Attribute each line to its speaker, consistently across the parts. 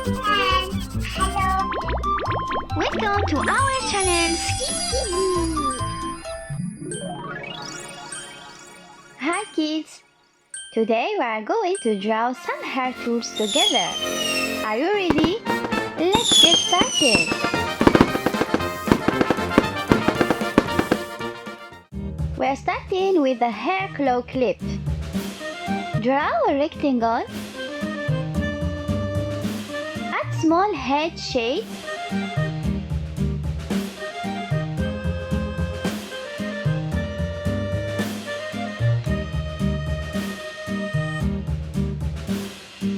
Speaker 1: Hello. Welcome to our channel. Hi kids. Today we are going to draw some hair tools together. Are you ready? Let's get started. We are starting with the hair claw clip. Draw a rectangle. Add small head shape.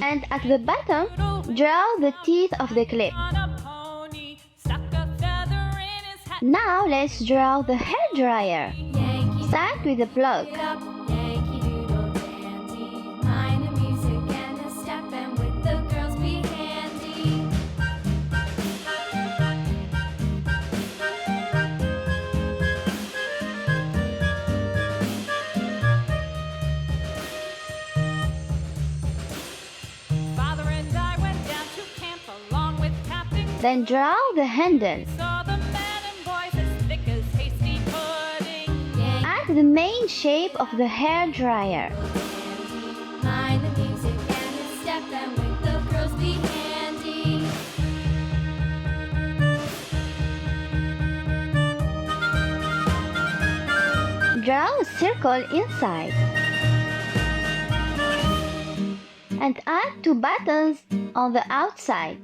Speaker 1: And at the bottom, draw the teeth of the clip. Now let's draw the hair dryer. Start with the plug. Then draw the handle. Add the main shape of the hair dryer. Draw a circle inside. And add 2 buttons on the outside.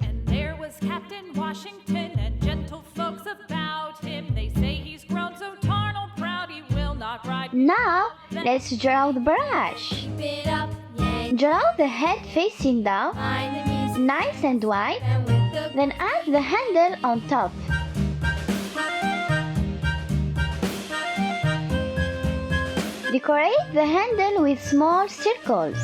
Speaker 2: Captain Washington and gentle folks about him. They say he's grown so tarnal proud he will not ride.
Speaker 1: Now let's draw the brush. Draw the head facing down, nice and wide, then add the handle on top. Decorate the handle with small circles.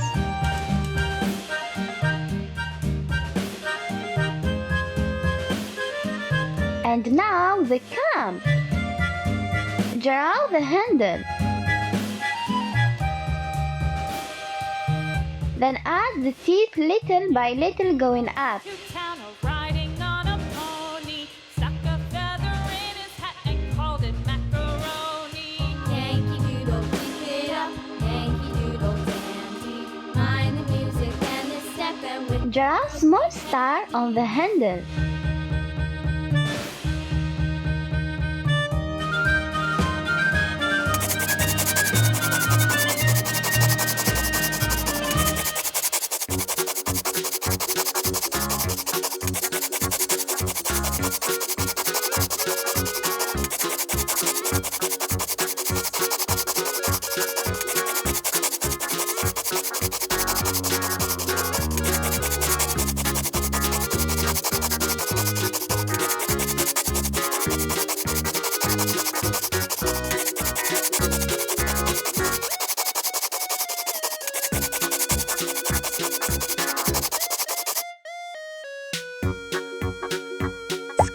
Speaker 1: And now the comb. Draw the handle. Then add the teeth little by little going up.
Speaker 2: Riding on a pony, stuck a feather in his hat and called it macaroni. Yankee Doodle, keep it up, Yankee Doodle dandy. Mind the music and the step and with.
Speaker 1: Draw a small star on the handle.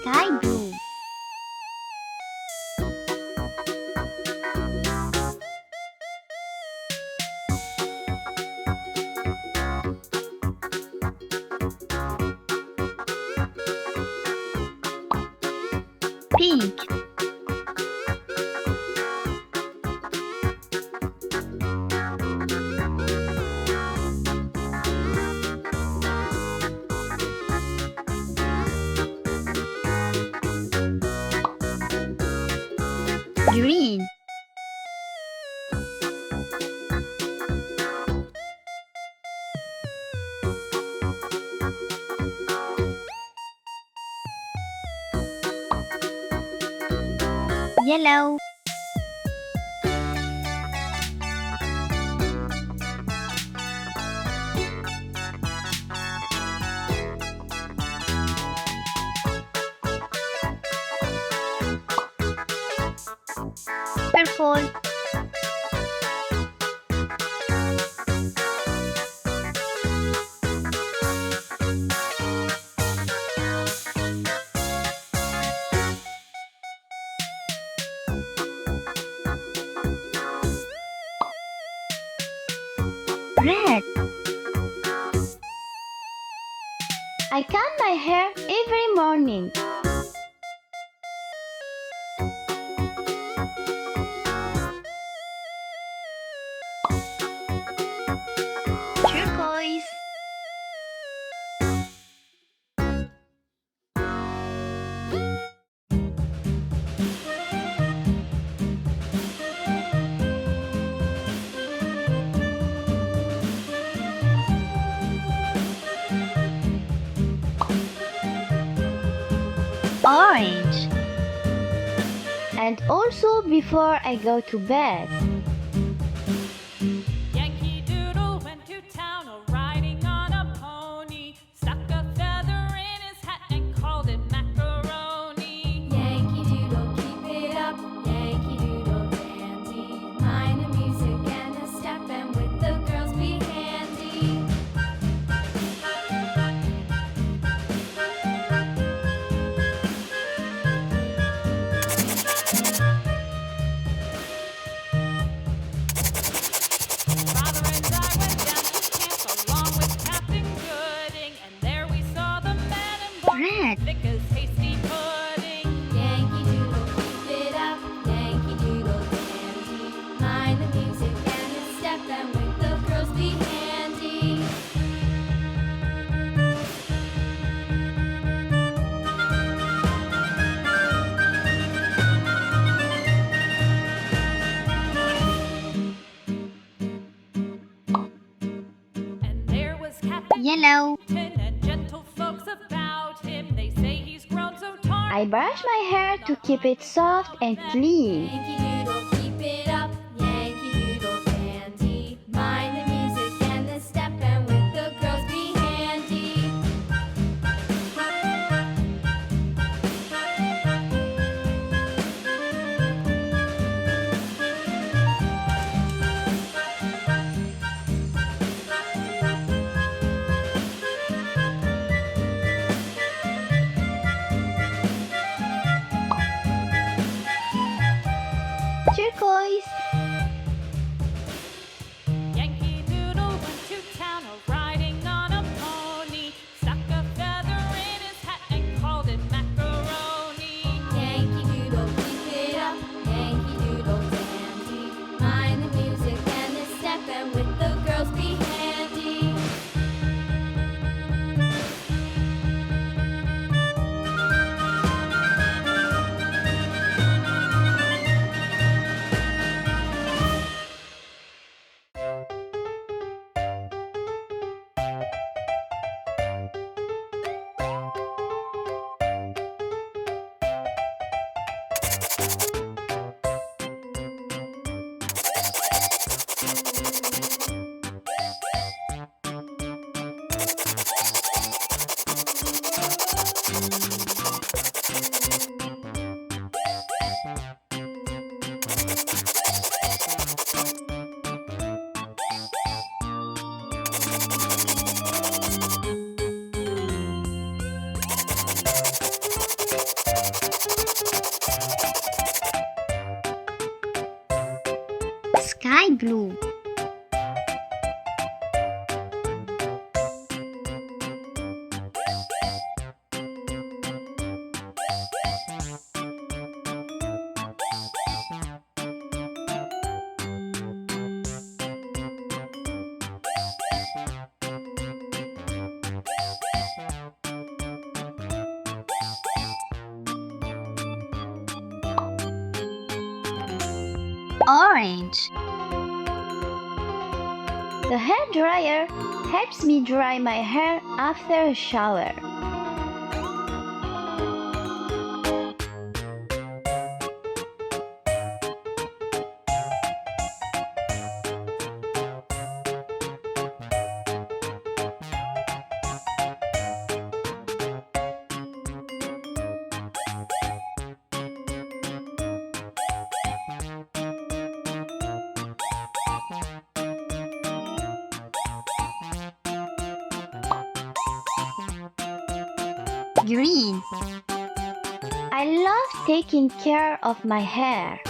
Speaker 1: Sky blue. Pink. Green. Yellow. Purple. Red. I comb my hair every morning. Turquoise. Orange. And also before I go to bed.
Speaker 2: Yankee Doodle went to town riding on a pony, stuck a feather in his hat and called it macaroni. Yankee Doodle, keep it up, Yankee Doodle dandy. Mind the music and the step, and with the girls be handy. Father and I went down to camp along with Captain Gooding, and there we saw the man in black,
Speaker 1: Red.
Speaker 2: thick as hasty pudding. Yankee Doodle, keep it up, Yankee Doodle dandy. Mind the music and the step, and with the girls be handy. And there was Captain
Speaker 1: Yellow.
Speaker 2: Tin and gentle folks about him. They say he's grown so tall.
Speaker 1: I brush my hair to keep it soft and clean.
Speaker 2: Yankee Doodle, keep it up, Yankee Doodle dandy. Mind the music and the step, and with the girls be handy.
Speaker 1: Turquoise.
Speaker 2: Yankee Doodle went to town riding on a pony, stuck a feather in his hat and called it macaroni. Yankee Doodle, keep it up, Yankee Doodle dandy. Mind the music and the step, and with the girls be handy.
Speaker 1: Sky blue. Orange. The hair dryer helps me dry my hair after a shower. Green. I love taking care of my hair.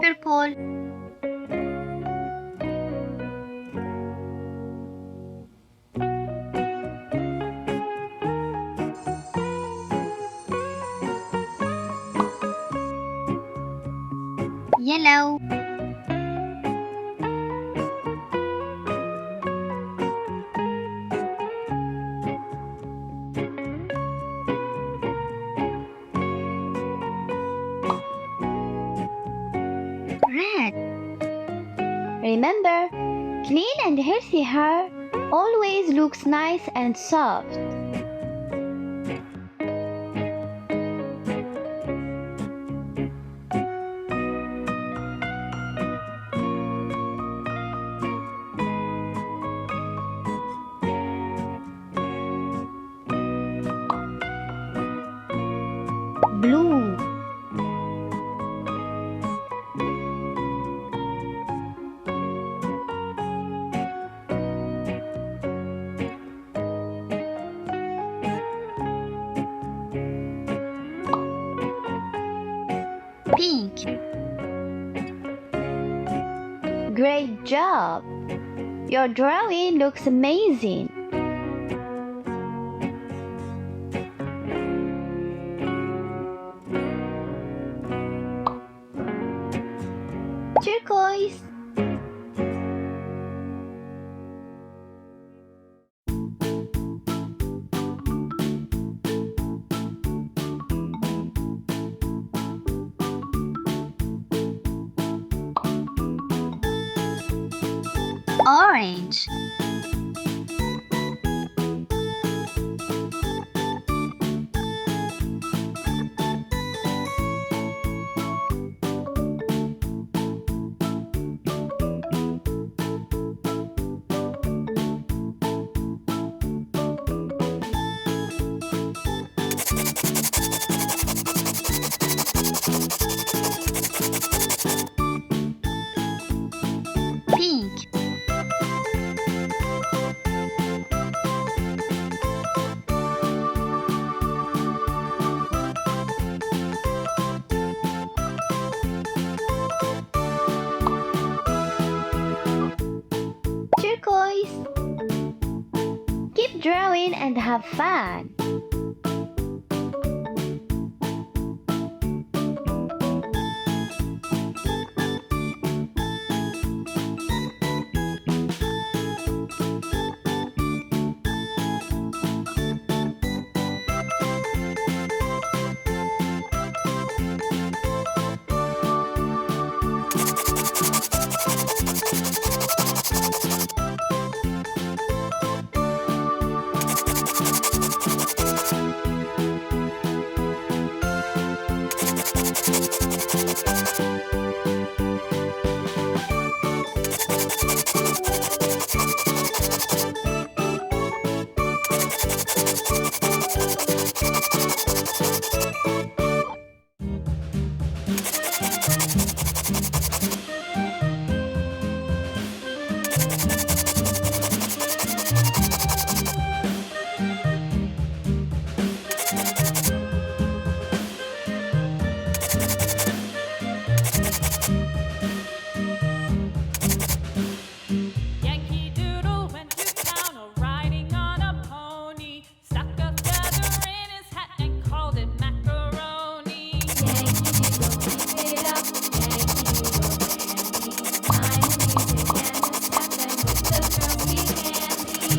Speaker 1: purple, yellow, red. Remember, clean and healthy hair always looks nice and soft. Blue, pink. Great job! Your drawing looks amazing. Turquoise, orange, pink, turquoise. Keep drawing and have fun.
Speaker 2: Yankee Doodle went to town riding on a pony. Stuck a feather in his hat and called it macaroni. Yankee Doodle, keep it up. Yankee Doodle dandy. Find the music and the step and with the girls be handy.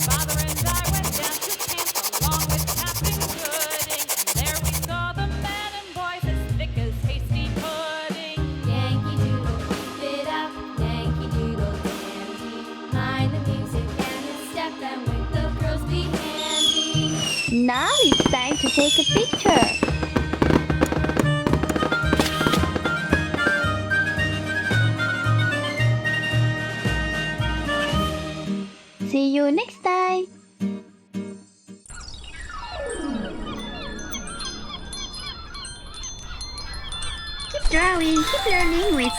Speaker 2: Father and I went down to camp along with Captain Gooding. There we saw the men and boys as thick as hasty pudding. Yankee Doodle, keep it up. Yankee Doodle dandy. Mind the music and the step and with the girls be handy.
Speaker 1: Now it's time to take a picture. See you next time. Keep drawing, keep learning with